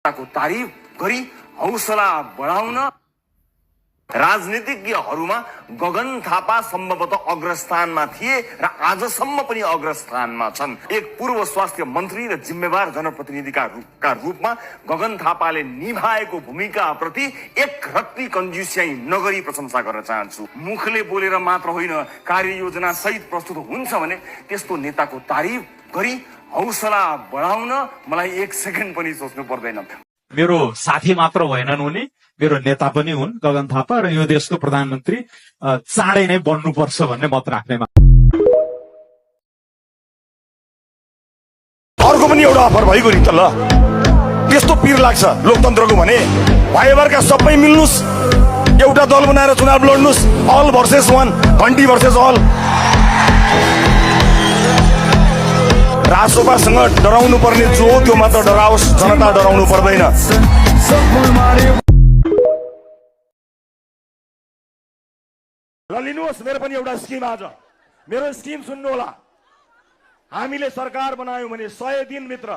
को तारिफ गरी हौसला बढाउन राजनीतिज्ञहरूमा गगन थापा सम्भवतः अग्रस्थानमा थिए र आजसम्म पनि अग्रस्थानमा छन्। एक पूर्व स्वास्थ्य मन्त्री र जिम्मेवार जनप्रतिनिधिका रूपमा गगन थापाले निभाएको भूमिका प्रति एक रत्ती कन्जुस्याइ नगरी प्रशंसा गर्न चाहन्छु। मुखले बोलेर मात्र होइन, कार्ययोजना सहित प्रस्तुत हुन्छ भने त्यस्तो नेताको तारिफ गरी हौसला बढाउन मलाई एक सेकेन्ड पनि सोच्नु पर्दैन। मेरो साथी मात्र होइनन् उनी, मेरो नेता पनि हुन् गगन थापा, र यो देशको प्रधानमन्त्री चाँडै नै बन्नुपर्छ भन्ने मत राख्नेमा। अर्को पनि एउटा अफर भइगयो नि त। ल त्यस्तो पिर लाग्छ लोकतन्त्रको भने भाइभरका सबै मिल्नुस्, एउटा दल बनाएर चुनाव लड्नुस्, अल भर्सेस वान, घन्टी भर्सेस अल। राजसभासँग डराउनु पर्ने जो त्यो मात्र डराओस्, जनता डराउनु पर्दैन। ल लिनुहोस् मेरो पनि एउटा स्किम। आज मेरो स्किम सुन्नु होला। हामीले सरकार बनायौं भने 100 दिनभित्र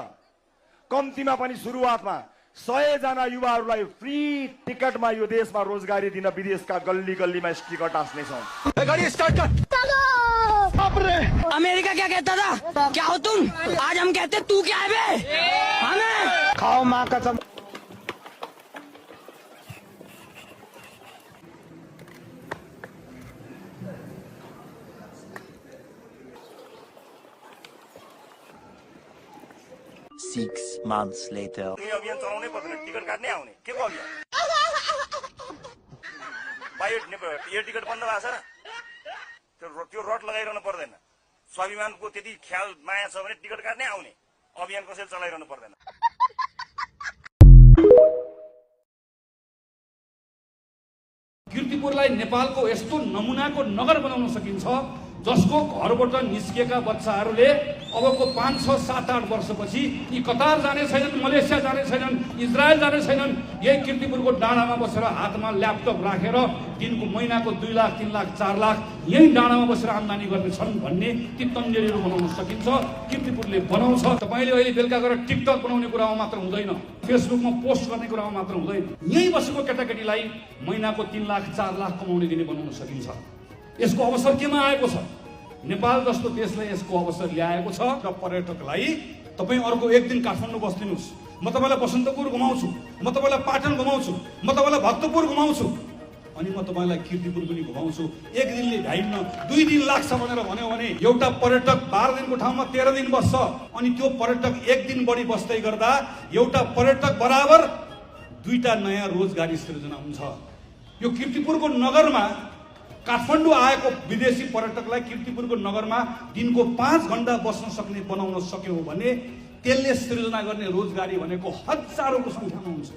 कम्तीमा पनि सुरुवातमा 100 जना युवाहरूलाई फ्री टिकटमा यो देशमा रोजगारी दिन विदेशका गल्ली गल्लीमा टिकट टास्नेछौँ। अमेरिका क्या कहता था? क्या हो तुम? आज हम कहते तू क्या है बे? हमें खाओ माँ कसम। Six months later. अभियान चलाउनै पर्दैन, टिकट काट्नै आउने के को अभियान? यो टिकट बन्द भएको छ र त्यो रट लगाइरहनु पर्दैन। स्वाभिमानको त्यति ख्याल माया छ भने टिकट काट्नै आउने, अभियान कसैले चलाइरहनु पर्दैन। कीर्तिपुरलाई नेपालको यस्तो नमुनाको नगर बनाउन सकिन्छ जसको घरबाट निस्किएका बच्चाहरूले अबको 5, 6, 7, 8 वर्षपछि यी कतार जाने छैनन्, मलेसिया जाने छैनन्, इजरायल जाने छैनन्। यही कीर्तिपुरको डाँडामा बसेर हातमा ल्यापटप राखेर दिनको महिनाको 2 लाख, 3 लाख, 4 लाख यही डाँडामा बसेर आम्दानी गर्नेछन् भन्ने ती तन्जेलहरू बनाउन सकिन्छ। कीर्तिपुरले बनाउँछ। तपाईले अहिले बेलुका गएर टिकटक बनाउने कुरामा मात्र हुँदैन, फेसबुकमा पोस्ट गर्ने कुरामा मात्र हुँदैन। यही बसेको केटाकेटीलाई महिनाको 3 लाख, 4 लाख कमाउने दिने बनाउन सकिन्छ। यसको अवसर केमा आएको छ? नेपाल जस्तो देशले यसको अवसर ल्याएको छ। र पर्यटकलाई तपाईँ अर्को एक दिन काठमाडौँ बस्दिनुहोस्, म तपाईँलाई बसन्तपुर घुमाउँछु, म तपाईँलाई पाटन घुमाउँछु, म तपाईँलाई भक्तपुर घुमाउँछु, अनि म तपाईँलाई कीर्तिपुर पनि घुमाउँछु। एक दिनले भ्याइन्न, 2 दिन लाग्छ भनेर भन्यो भने एउटा पर्यटक 12 दिनको ठाउँमा 13 दिन बस्छ। अनि त्यो पर्यटक 1 दिन बढी बस्दै गर्दा एउटा पर्यटक बराबर 2टा नयाँ रोजगारी सृजना हुन्छ। यो कीर्तिपुरको नगरमा काठमाडौँ आएको विदेशी पर्यटकलाई कीर्तिपुरको नगरमा दिनको 5 घण्टा बस्न सक्ने बनाउन सक्यो भने त्यसले सृजना गर्ने रोजगारी भनेको हजारौंको संख्यामा हुन्छ।